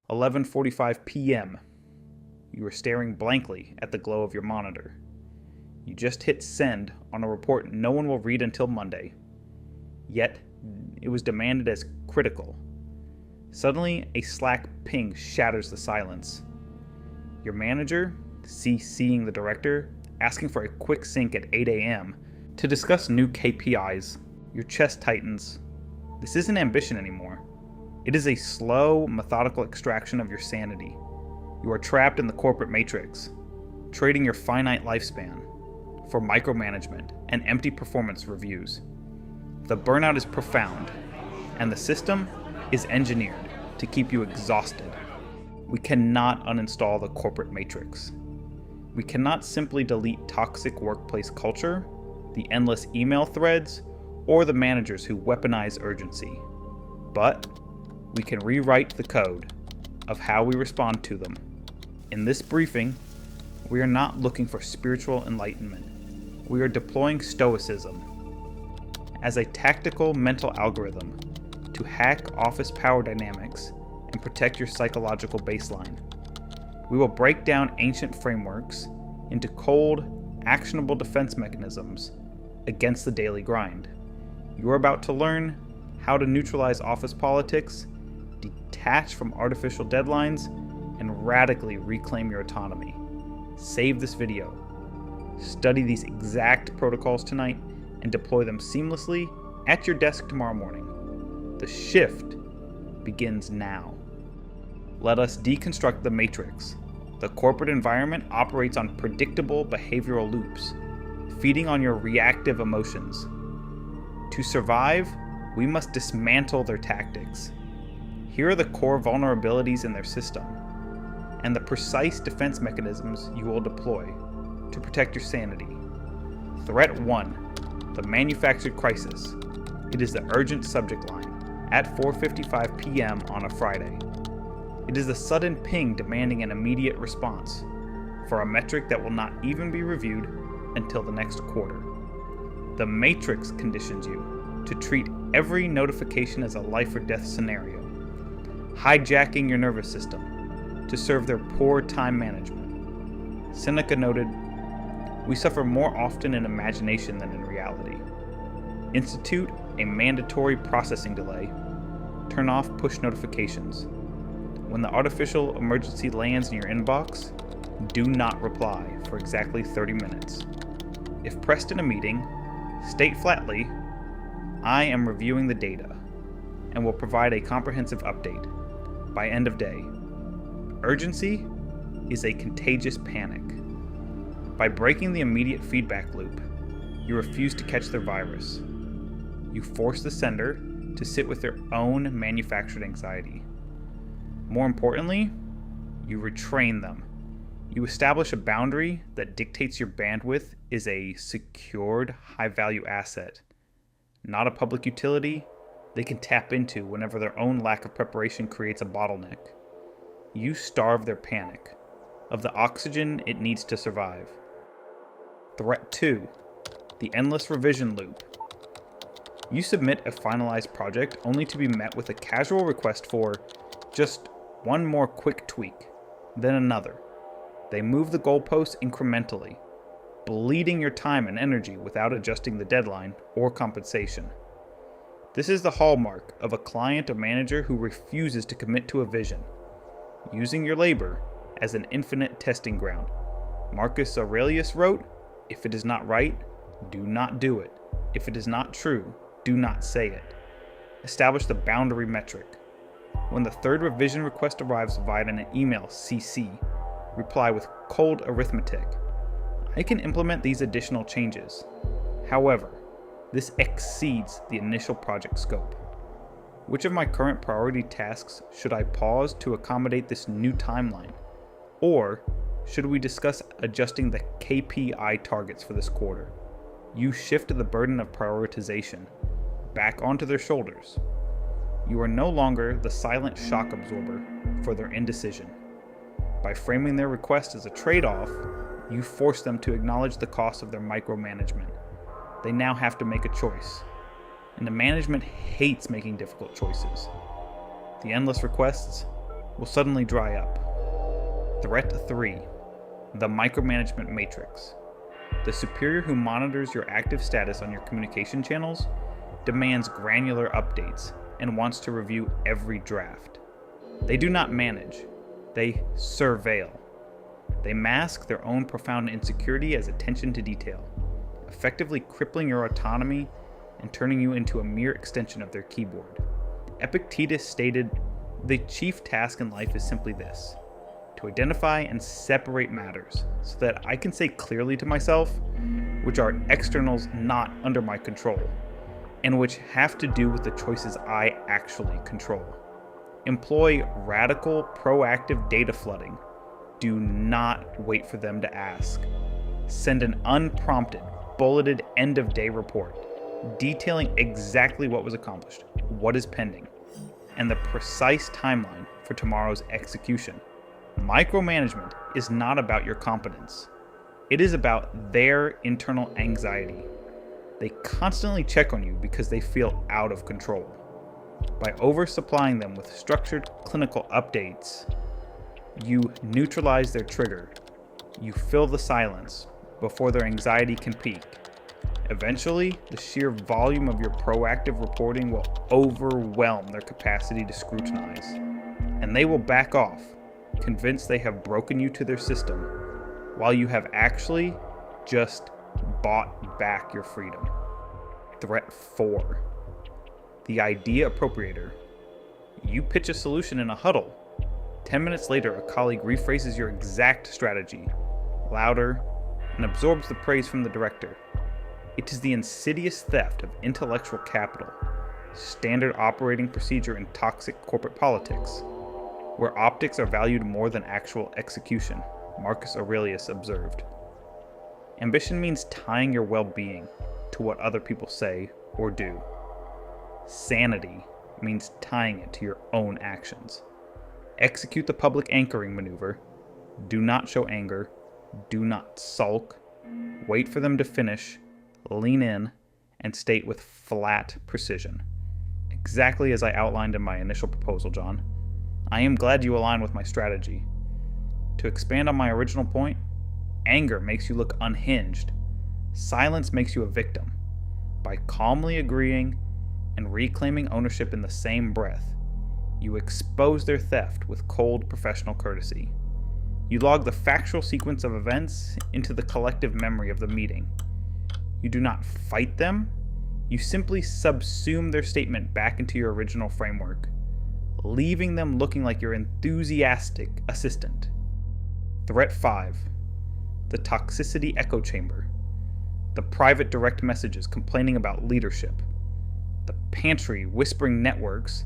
11:45 p.m. You are staring blankly at the glow of your monitor. You just hit send on a report no one will read until Monday. Yet, it was demanded as critical. Suddenly, a Slack ping shatters the silence. Your manager, CCing the director, asking for a quick sync at 8 a.m. to discuss new KPIs. Your chest tightens. This isn't ambition anymore. It is a slow, methodical extraction of your sanity. You are trapped in the corporate matrix, trading your finite lifespan for micromanagement and empty performance reviews. The burnout is profound, and the system is engineered to keep you exhausted. We cannot uninstall the corporate matrix. We cannot simply delete toxic workplace culture, the endless email threads, or the managers who weaponize urgency. But we can rewrite the code of how we respond to them. In this briefing, we are not looking for spiritual enlightenment. We are deploying Stoicism as a tactical mental algorithm to hack office power dynamics and protect your psychological baseline. We will break down ancient frameworks into cold, actionable defense mechanisms against the daily grind. You're about to learn how to neutralize office politics, detach from artificial deadlines, and radically reclaim your autonomy. Save this video. Study these exact protocols tonight and deploy them seamlessly at your desk tomorrow morning. The shift begins now. Let us deconstruct the matrix. The corporate environment operates on predictable behavioral loops, feeding on your reactive emotions. To survive, we must dismantle their tactics. Here are the core vulnerabilities in their system, and the precise defense mechanisms you will deploy to protect your sanity. Threat 1, the manufactured crisis. It is the urgent subject line at 4:55 p.m. on a Friday. It is the sudden ping demanding an immediate response for a metric that will not even be reviewed until the next quarter. The matrix conditions you to treat every notification as a life or death scenario, hijacking your nervous system to serve their poor time management. Seneca noted, "We suffer more often in imagination than in reality." Institute a mandatory processing delay. Turn off push notifications. When the artificial emergency lands in your inbox, do not reply for exactly 30 minutes. If pressed in a meeting, state flatly, "I am reviewing the data," and will provide a comprehensive update by end of day. Urgency is a contagious panic. By breaking the immediate feedback loop, you refuse to catch their virus. You force the sender to sit with their own manufactured anxiety. More importantly, you retrain them. You establish a boundary that dictates your bandwidth is a secured, high-value asset, not a public utility they can tap into whenever their own lack of preparation creates a bottleneck. You starve their panic of the oxygen it needs to survive. Threat 2, the endless revision loop. You submit a finalized project only to be met with a casual request for just one more quick tweak, then another. They move the goalposts incrementally, bleeding your time and energy without adjusting the deadline or compensation. This is the hallmark of a client or manager who refuses to commit to a vision, using your labor as an infinite testing ground. Marcus Aurelius wrote, "If it is not right, do not do it. If it is not true, do not say it." Establish the boundary metric. When the third revision request arrives via an email CC, reply with cold arithmetic. I can implement these additional changes. However, this exceeds the initial project scope. Which of my current priority tasks should I pause to accommodate this new timeline? Or should we discuss adjusting the KPI targets for this quarter? You shift the burden of prioritization back onto their shoulders. You are no longer the silent shock absorber for their indecision. By framing their request as a trade-off, you force them to acknowledge the cost of their micromanagement. They now have to make a choice, and the management hates making difficult choices. The endless requests, will suddenly dry up. Threat 3. The micromanagement matrix. The superior who monitors your active status on your communication channels demands granular updates and wants to review every draft. They do not manage, they surveil. They mask their own profound insecurity as attention to detail, effectively crippling your autonomy and turning you into a mere extension of their keyboard. Epictetus stated, "The chief task in life is simply this: to identify and separate matters so that I can say clearly to myself which are externals not under my control and which have to do with the choices I actually control. Employ radical, proactive data flooding. Do not wait for them to ask. Send an unprompted, bulleted end-of-day report detailing exactly what was accomplished, what is pending, and the precise timeline for tomorrow's execution. Micromanagement is not about your competence. It is about their internal anxiety. They constantly check on you because they feel out of control. By oversupplying them with structured clinical updates, you neutralize their trigger. You fill the silence before their anxiety can peak. Eventually, the sheer volume of your proactive reporting will overwhelm their capacity to scrutinize, and they will back off, convinced they have broken you to their system, while you have actually just bought back your freedom. Threat 4. The idea appropriator. You pitch a solution in a huddle. 10 minutes later, a colleague rephrases your exact strategy, louder, and absorbs the praise from the director. It is the insidious theft of intellectual capital, standard operating procedure in toxic corporate politics, where optics are valued more than actual execution, Marcus Aurelius observed. Ambition means tying your well-being to what other people say or do. Sanity means tying it to your own actions. Execute the public anchoring maneuver. Do not show anger. Do not sulk. Wait for them to finish. Lean in and state with flat precision. Exactly as I outlined in my initial proposal, John. I am glad you align with my strategy. To expand on my original point, anger makes you look unhinged. Silence makes you a victim. By calmly agreeing and reclaiming ownership in the same breath, you expose their theft with cold professional courtesy. You log the factual sequence of events into the collective memory of the meeting. You do not fight them, you simply subsume their statement back into your original framework, leaving them looking like your enthusiastic assistant. Threat 5. The toxicity echo chamber. The private direct messages complaining about leadership. The pantry whispering networks.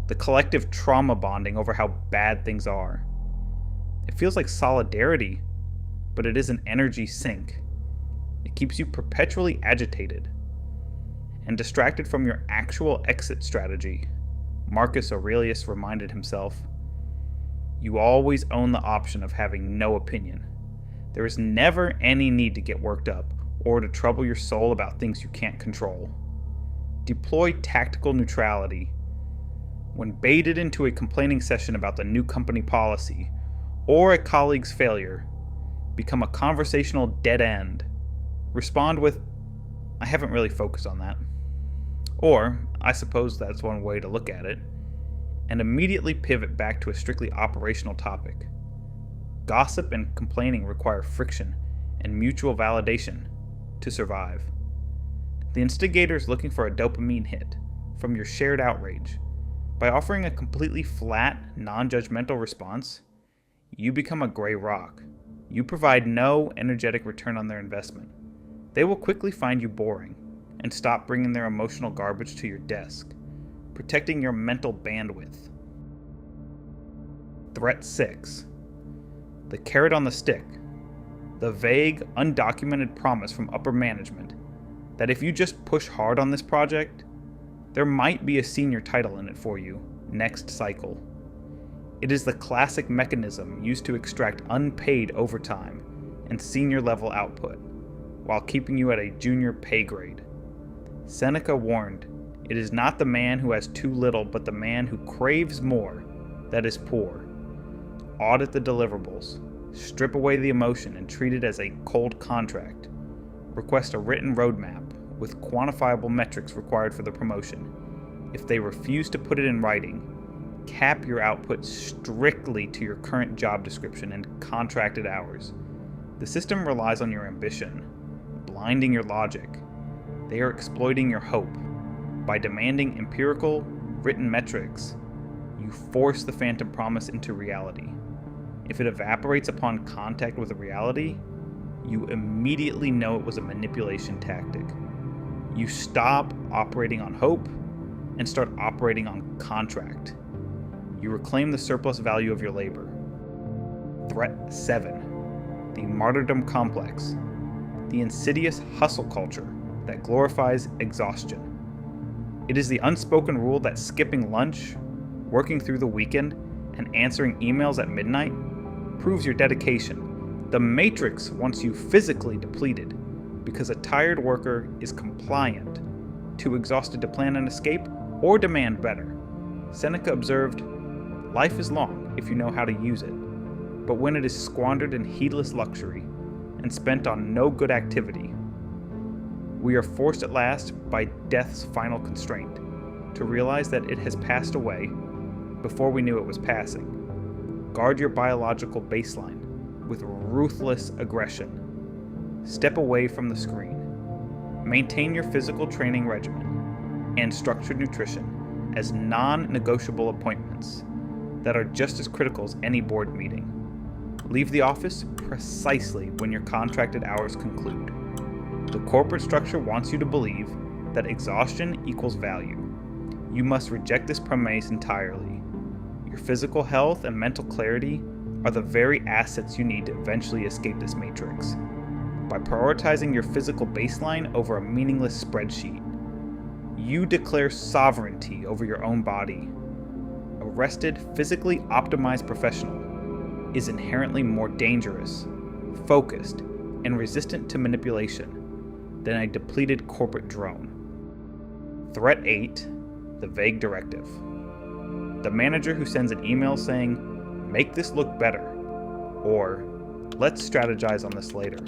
The collective trauma bonding over how bad things are. It feels like solidarity, but it is an energy sink. It keeps you perpetually agitated and distracted from your actual exit strategy. Marcus Aurelius reminded himself, "You always own the option of having no opinion. There is never any need to get worked up or to trouble your soul about things you can't control. Deploy tactical neutrality. When baited into a complaining session about the new company policy or a colleague's failure, become a conversational dead end. Respond with, 'I haven't really focused on that.' Or, I suppose that's one way to look at it, and immediately pivot back to a strictly operational topic. Gossip and complaining require friction and mutual validation to survive. The instigator is looking for a dopamine hit from your shared outrage. By offering a completely flat, non-judgmental response, you become a gray rock. You provide no energetic return on their investment. They will quickly find you boring and stop bringing their emotional garbage to your desk, protecting your mental bandwidth. Threat 6. The carrot on the stick. The vague, undocumented promise from upper management that if you just push hard on this project, there might be a senior title in it for you next cycle. It is the classic mechanism used to extract unpaid overtime and senior level output, while keeping you at a junior pay grade. Seneca warned, "It is not the man who has too little, but the man who craves more that is poor. Audit the deliverables. Strip away the emotion and treat it as a cold contract. Request a written roadmap with quantifiable metrics required for the promotion. If they refuse to put it in writing, cap your output strictly to your current job description and contracted hours. The system relies on your ambition, blinding your logic. They are exploiting your hope. By demanding empirical, written metrics, you force the phantom promise into reality. If it evaporates upon contact with reality, you immediately know it was a manipulation tactic. You stop operating on hope and start operating on contract. You reclaim the surplus value of your labor. Threat 7. The martyrdom complex. The insidious hustle culture that glorifies exhaustion. It is the unspoken rule that skipping lunch, working through the weekend, and answering emails at midnight proves your dedication. The matrix wants you physically depleted because a tired worker is compliant, too exhausted to plan an escape or demand better. Seneca observed, "Life is long if you know how to use it, but when it is squandered in heedless luxury and spent on no good activity, we are forced at last by death's final constraint to realize that it has passed away before we knew it was passing. Guard your biological baseline with ruthless aggression. Step away from the screen. Maintain your physical training regimen and structured nutrition as non-negotiable appointments that are just as critical as any board meeting. Leave the office precisely when your contracted hours conclude. The corporate structure wants you to believe that exhaustion equals value. You must reject this premise entirely. Your physical health and mental clarity are the very assets you need to eventually escape this matrix. By prioritizing your physical baseline over a meaningless spreadsheet, you declare sovereignty over your own body. A rested, physically optimized professional is inherently more dangerous, focused, and resistant to manipulation than a depleted corporate drone. Threat 8. The vague directive. The manager who sends an email saying, "Make this look better," or "Let's strategize on this later,"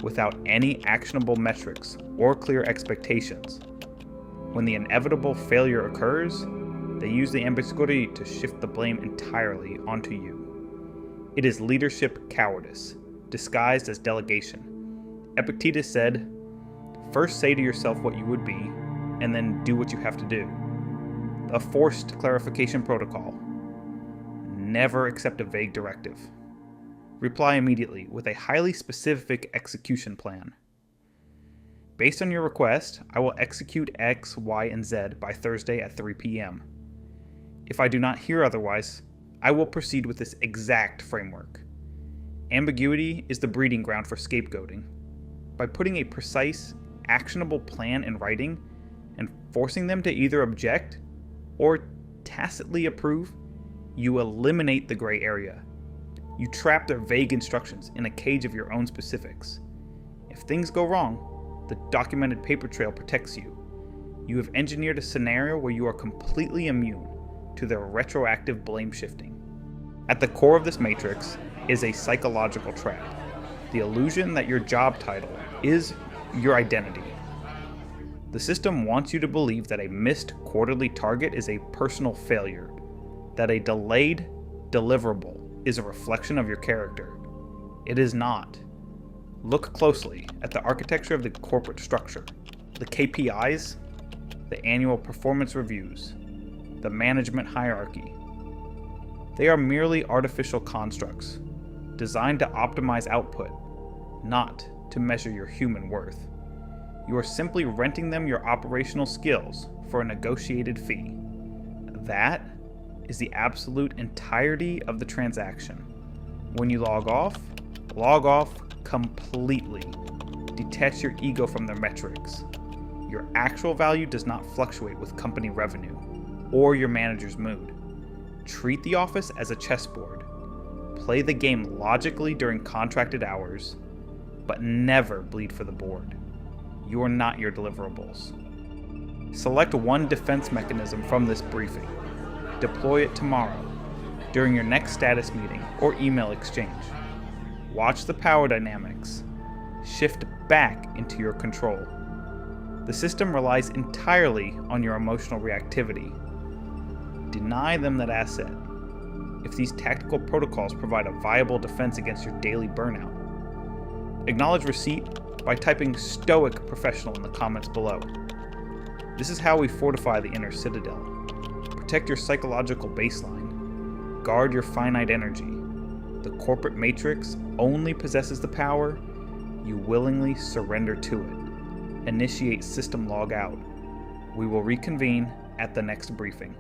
without any actionable metrics or clear expectations. When the inevitable failure occurs, they use the ambiguity to shift the blame entirely onto you. It is leadership cowardice, disguised as delegation. Epictetus said, "First say to yourself what you would be, and then do what you have to do." A forced clarification protocol. Never accept a vague directive. Reply immediately with a highly specific execution plan. Based on your request, I will execute X, Y, and Z by Thursday at 3 p.m. If I do not hear otherwise, I will proceed with this exact framework. Ambiguity is the breeding ground for scapegoating. By putting a precise, actionable plan in writing and forcing them to either object or tacitly approve, you eliminate the gray area. You trap their vague instructions in a cage of your own specifics. If things go wrong, the documented paper trail protects you. You have engineered a scenario where you are completely immune to their retroactive blame shifting. At the core of this matrix is a psychological trap, the illusion that your job title is your identity. The system wants you to believe that a missed quarterly target is a personal failure, that a delayed deliverable is a reflection of your character. It is not. Look closely at the architecture of the corporate structure. The KPIs, the annual performance reviews, the management hierarchy. They are merely artificial constructs, designed to optimize output, not to measure your human worth. You are simply renting them your operational skills for a negotiated fee. That is the absolute entirety of the transaction. When you log off completely. Detach your ego from their metrics. Your actual value does not fluctuate with company revenue or your manager's mood. Treat the office as a chessboard. Play the game logically during contracted hours, but never bleed for the board. You are not your deliverables. Select one defense mechanism from this briefing. Deploy it tomorrow. during your next status meeting or email exchange. Watch the power dynamics shift back into your control. The system relies entirely on your emotional reactivity. Deny them that asset if these tactical protocols provide a viable defense against your daily burnout. Acknowledge receipt by typing Stoic Professional in the comments below. This is how we fortify the inner citadel. Protect your psychological baseline. Guard your finite energy. The corporate matrix only possesses the power you willingly surrender to it. Initiate system log out. We will reconvene at the next briefing.